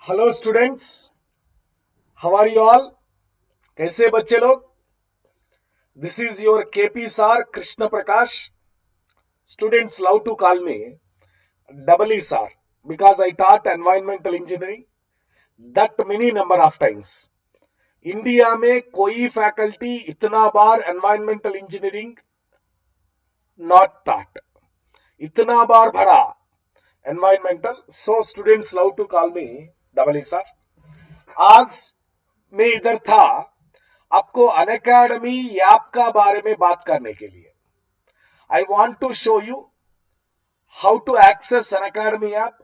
Hello students, how are you all? कैसे बच्चे लोग? This is your KP sir Krishna Prakash. Students love to call me double E sir because I taught environmental engineering that many number of times. India में कोई faculty इतना बार environmental engineering not taught, इतना बार भरा environmental. So students love to call me double E sir. आज मैं इधर था आपको अनअकैडमी ऐप का बारे में बात करने के लिए. I want to show you how to access Unacademy app,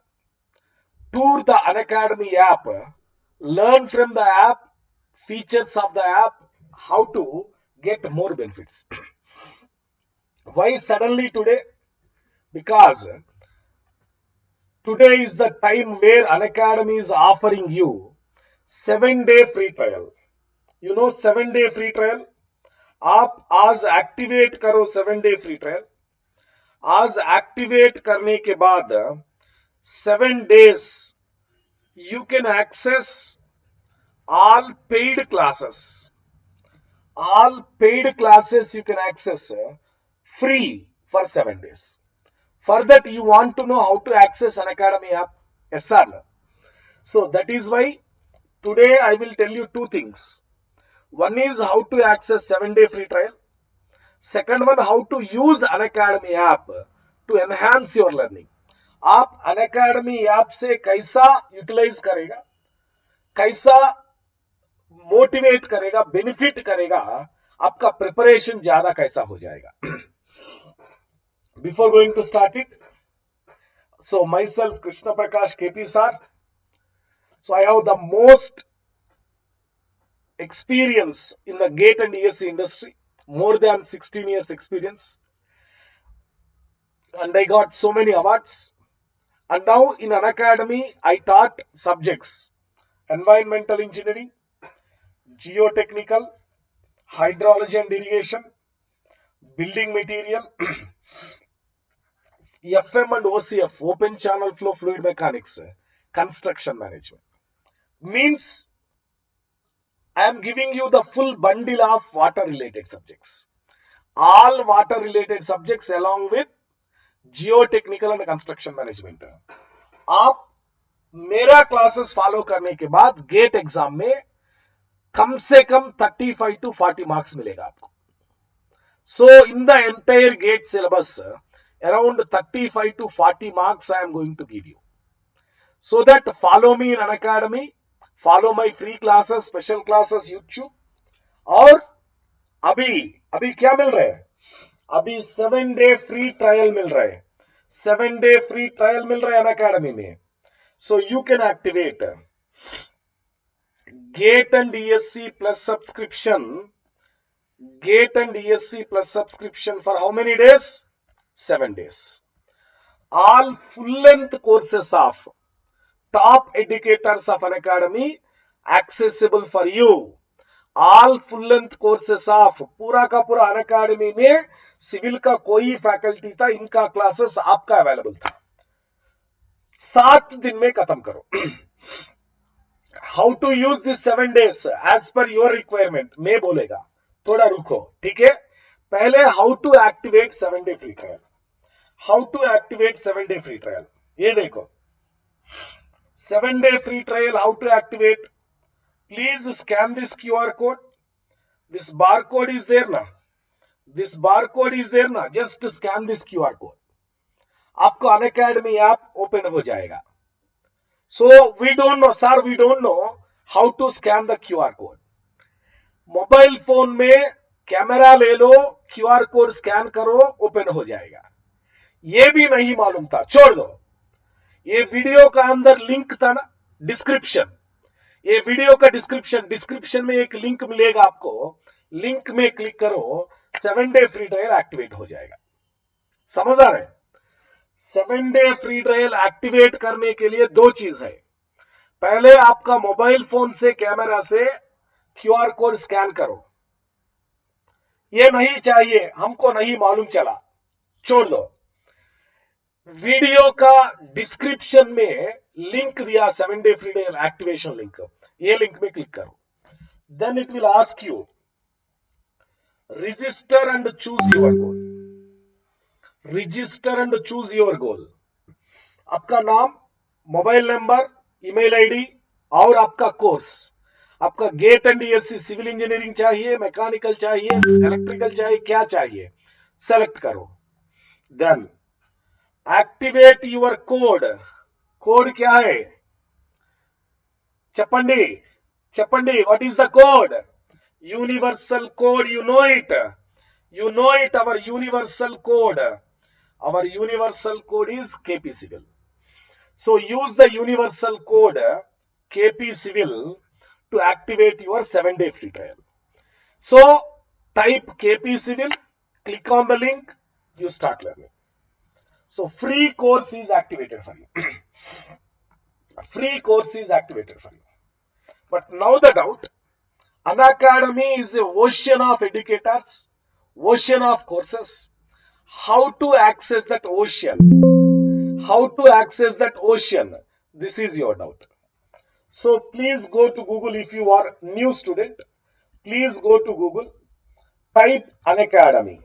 tour the Unacademy app, learn from the app, features of the app, how to get more benefits. Why suddenly today? Because today is the time where Unacademy is offering you 7-day free trial. You know 7-day free trial? आप आज activate करो 7-day free trial. आज activate करने के बाद 7 days you can access all paid classes. All paid classes you can access free for 7 days. For that you want to know how to access Unacademy app? Yes or no? So that is why today I will tell you two things. One is how to access 7-day free trial. Second one, how to use Unacademy app to enhance your learning. आप Unacademy app से कैसा utilise करेगा, कैसा motivate करेगा, benefit करेगा, आपका preparation ज्यादा कैसा हो जाएगा. Before going to start it, so myself Krishna Prakash KP sir. So I have the most experience in the GATE and ESC industry, more than 16 years experience, and I got so many awards. And now in Unacademy I taught subjects: environmental engineering, geotechnical, hydrology and irrigation, building material, FM and OCF, open channel flow fluid mechanics, construction management. Means I am giving you the full bundle of water related subjects. All water related subjects along with geotechnical and construction management. आप मेरा classes follow करने के बाद gate exam में कम से कम 35 to 40 marks मिलेगा आपको. So in the entire GATE syllabus, around 35 to 40 marks I am going to give you. So that follow me in Unacademy, follow my free classes, special classes YouTube. और अभी क्या मिल रहा है? अभी 7-day फ्री ट्रायल मिल रहा है. 7-day free trial मिल रहा है Unacademy में. So you can activate GATE and ESC plus subscription. GATE and ESC plus subscription for how many days? 7 days. All full-length courses of top educators of Unacademy accessible for you. All full-length courses of पूरा का पूरा Unacademy में civil का कोई faculty था, इनका classes आपका available था. 7 दिन में खत्म करो. How to use this 7 days as per your requirement मैं बोलेगा, थोड़ा रुको, ठीक है? पहले how to activate 7-day free trial. How to activate 7-day free trial, ये देखो 7-day free trial, how to activate. Please scan this QR code. This barcode is there na. This barcode is there na. Just scan this QR code. आपको Unacademy app open हो जाएगा. So we don't know, sir, we don't know how to scan the QR code. Mobile phone में camera ले लो, QR code scan करो, open हो जाएगा. ये भी नहीं मालूम था, छोड़ दो. ये वीडियो का अंदर लिंक था ना, डिस्क्रिप्शन. ये वीडियो का डिस्क्रिप्शन में एक लिंक मिलेगा आपको. लिंक में क्लिक करो, 7-day फ्री ट्रायल एक्टिवेट हो जाएगा. समझ आ रहा है? 7-day फ्री ट्रायल एक्टिवेट करने के लिए दो चीज है. पहले आपका मोबाइल फोन से कैमरा से QR कोड स्कैन करो. ये नहीं चाहिए, हमको नहीं मालूम चला, छोड़ दो. वीडियो का डिस्क्रिप्शन में लिंक दिया 7 day free day activation link, ये लिंक में क्लिक करो. Then it will ask you register and choose your goal. Register and choose your goal. आपका नाम, मोबाइल नंबर, ईमेल आईडी और आपका कोर्स. आपका GATE and DSC civil engineering चाहिए, mechanical चाहिए, इलेक्ट्रिकल चाहिए, क्या चाहिए, सेलेक्ट करो. Then activate your code. Code क्या है? చెప్పండి, చెప్పండి, what is the code? Universal code, you know it. You know it, our universal code. Our universal code is KP Civil. So use the universal code KP Civil to activate your 7 day free trial. So type KP Civil, click on the link, you start learning. So free course is activated for you. Free course is activated for you. But now the doubt, Unacademy is an ocean of educators, ocean of courses. How to access that ocean? How to access that ocean? This is your doubt. So please go to Google. If you are new student, please go to Google, type Unacademy.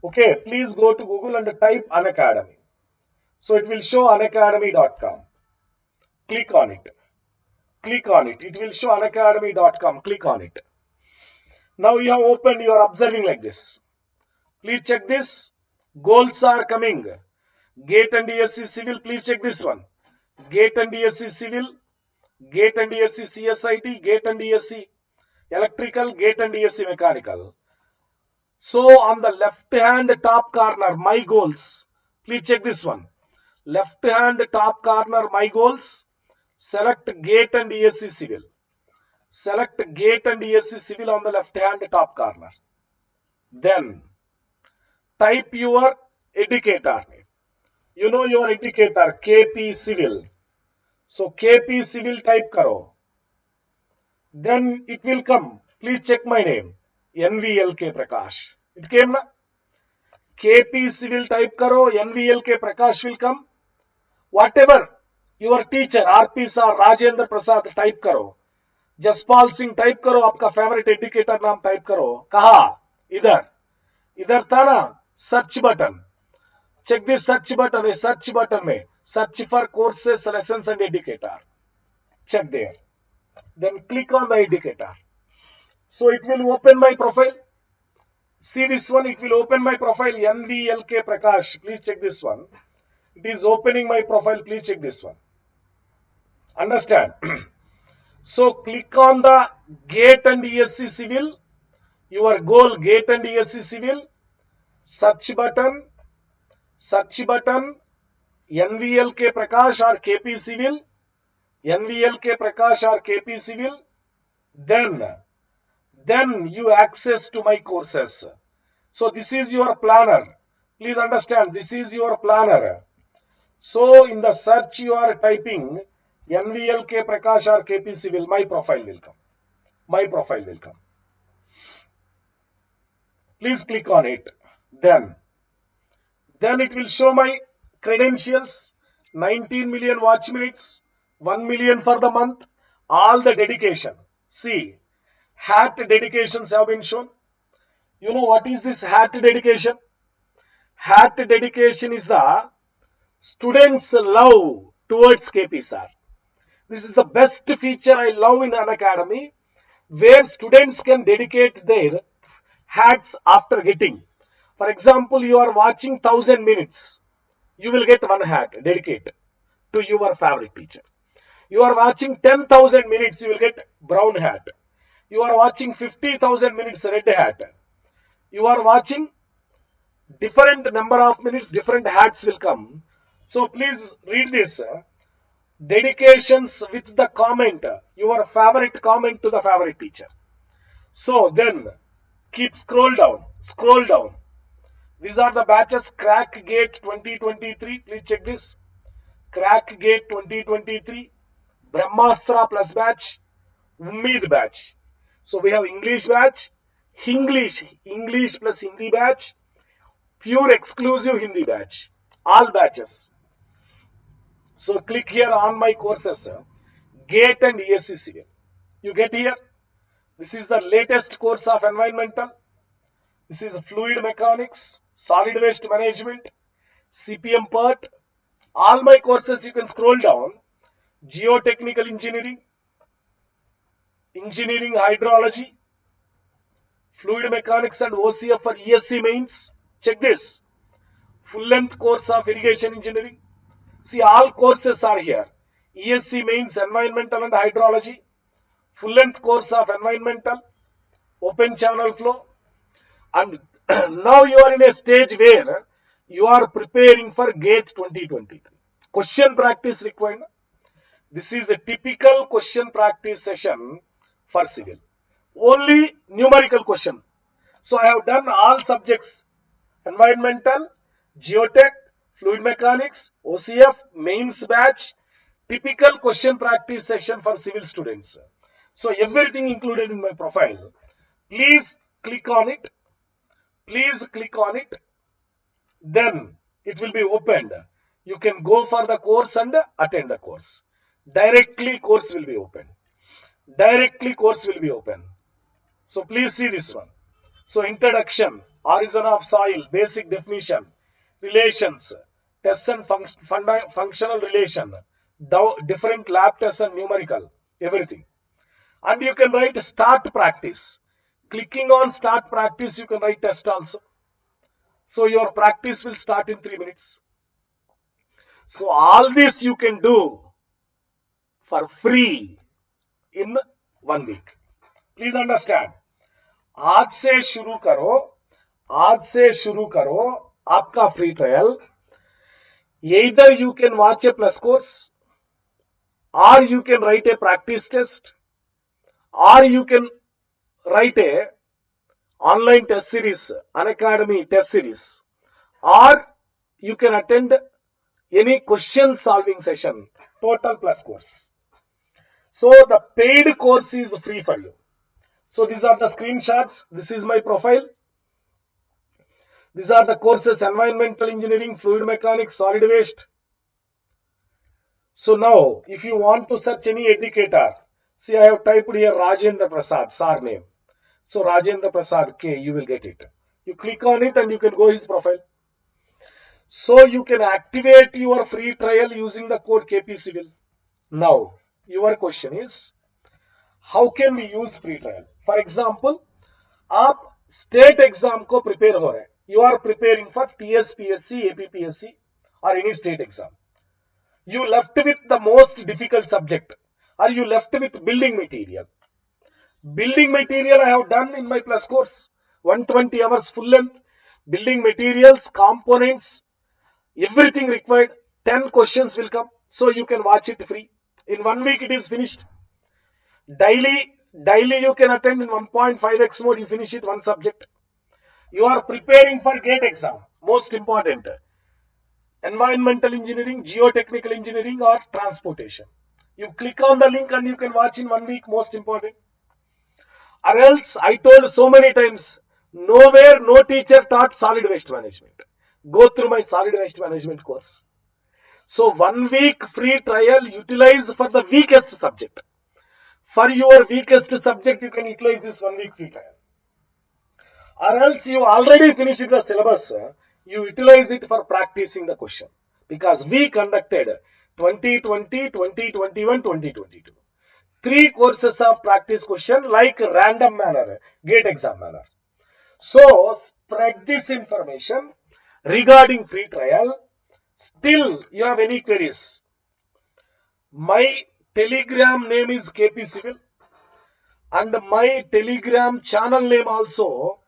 Okay, please go to Google and type Unacademy. So it will show unacademy.com. Click on it. Click on it. It will show unacademy.com. Click on it. Now you have opened, you are observing like this. Please check this. Goals are coming. GATE and DSC Civil, please check this one. GATE and DSC Civil, GATE and DSC CSIT, GATE and DSC Electrical, GATE and DSC Mechanical. So on the left hand top corner, my goals. Please check this one. Left hand top corner, my goals. Select GATE and DSC Civil. Select GATE and DSC Civil on the left hand top corner. Then type your indicator. You know your indicator, KP Civil. So KP Civil type karo. Then it will come. Please check my name. NVLK Prakash. It came na? KP Civil type karo. NVLK Prakash will come. Whatever your teacher, RP sir, Rajendra Prasad type karo. Jaspal Singh type करो, आपका favourite indicator नाम type करो. कहा? इधर, इधर था ना search button. Check this search button है. सर्च बटन में search for courses, lessons and indicator. Check there. Then click on the indicator. So it will open my profile. See this one, it will open my profile, NVLK Prakash. Please check this one. It is opening my profile. Please check this one. Understand? So click on the GATE and ESC Civil. Your goal, GATE and ESC Civil. Search button. Search button. NVLK Prakash or KP Civil. NVLK Prakash or KP Civil. Then you access to my courses. So this is your planner. Please understand, this is your planner. So in the search you are typing NVLK Prakash or KP Civil, my profile will come. My profile will come. Please click on it. Then it will show my credentials, 19 million watch minutes, 1 million for the month, all the dedication. See, hat dedications have been shown. You know what is this hat dedication? Hat dedication is the students' love towards KP sir. This is the best feature I love in Unacademy, where students can dedicate their hats after getting. For example, you are watching 1000 minutes. You will get one hat, dedicate to your favorite teacher. You are watching 10,000 minutes, you will get brown hat. You are watching 50,000 minutes, red hat. You are watching different number of minutes, different hats will come. So please read this. Dedications with the comment, your favorite comment to the favorite teacher. So then keep scroll down, scroll down. These are the batches. Crack Gate 2023. Please check this. Crack Gate 2023. Brahmastra plus batch. Ummeed batch. So we have English batch. English plus Hindi batch. Pure exclusive Hindi batch. All batches. So click here on my courses, GATE and ESC Civil. You get here. This is the latest course of environmental. This is fluid mechanics, solid waste management, CPM part. All my courses you can scroll down. Geotechnical engineering, engineering hydrology, fluid mechanics and OCF for ESC mains. Check this. Full length course of irrigation engineering. See, all courses are here. ESC mains environmental and hydrology. Full length course of environmental, open channel flow. And now you are in a stage where you are preparing for GATE 2023. Question practice required. This is a typical question practice session for civil. Only numerical question. So I have done all subjects: environmental, geotech, fluid mechanics, OCF, mains batch, typical question practice session for civil students. So everything included in my profile. Please click on it. Please click on it. Then it will be opened. You can go for the course and attend the course. Directly course will be open. Directly course will be open. So please see this one. So introduction, origin of soil, basic definition, relations, tests and functional relation, different lab tests and numerical, everything. And you can write start practice. Clicking on start practice, you can write test also. So your practice will start in 3 minutes. So all this you can do for free in 1 week. Please understand. आज से शुरू करो, आज से शुरू करो आपका free trial. Either you can watch a plus course, or you can write a practice test, or you can write a online test series, Unacademy test series, or you can attend any question solving session, total plus course. So the paid course is free for you. So these are the screenshots. This is my profile. These are the courses: environmental engineering, fluid mechanics, solid waste. So now if you want to search any educator, see, I have typed here Rajendra Prasad, sir name. So Rajendra Prasad K, you will get it. You click on it and you can go his profile. So you can activate your free trial using the code KP Civil. Now your question is, how can we use free trial? For example, आप state exam को prepare हो रहे हैं. You are preparing for TSPSC, APPSC or any state exam. You left with the most difficult subject, or you left with building material. Building material I have done in my plus course, 120 hours full length, building materials, components, everything required. 10 questions will come, so you can watch it free. In 1 week it is finished. Daily you can attend in 1.5x mode, you finish it one subject. You are preparing for GATE exam, most important. Environmental engineering, geotechnical engineering or transportation. You click on the link and you can watch in 1 week, most important. Or else, I told so many times, nowhere no teacher taught solid waste management. Go through my solid waste management course. So 1 week free trial, utilize for the weakest subject. For your weakest subject, you can utilize this 1 week free trial. Or else you already finished the syllabus, you utilize it for practicing the question. Because we conducted 2020, 2021, 2022. 3 courses of practice question like random manner, GATE exam manner. So spread this information regarding free trial. Still you have any queries? My Telegram name is KP Civil and my Telegram channel name also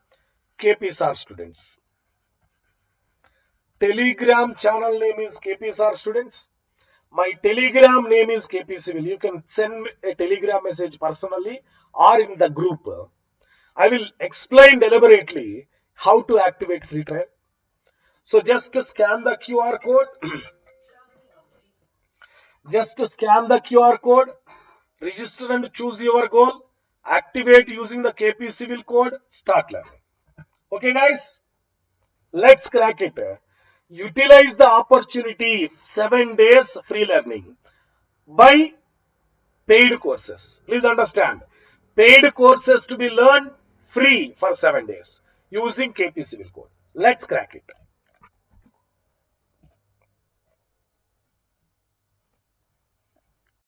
KP Sir Students. Telegram channel name is KP Sir Students. My Telegram name is KP Civil. You can send a Telegram message personally or in the group. I will explain deliberately how to activate free trial. So just scan the QR code. Just scan the QR code, register and choose your goal, activate using the KP Civil code, start learning. Okay guys, let's crack it. Utilize the opportunity, 7 days free learning. Buy paid courses. Please understand, paid courses to be learned free for 7 days using KP Civil Code. Let's crack it.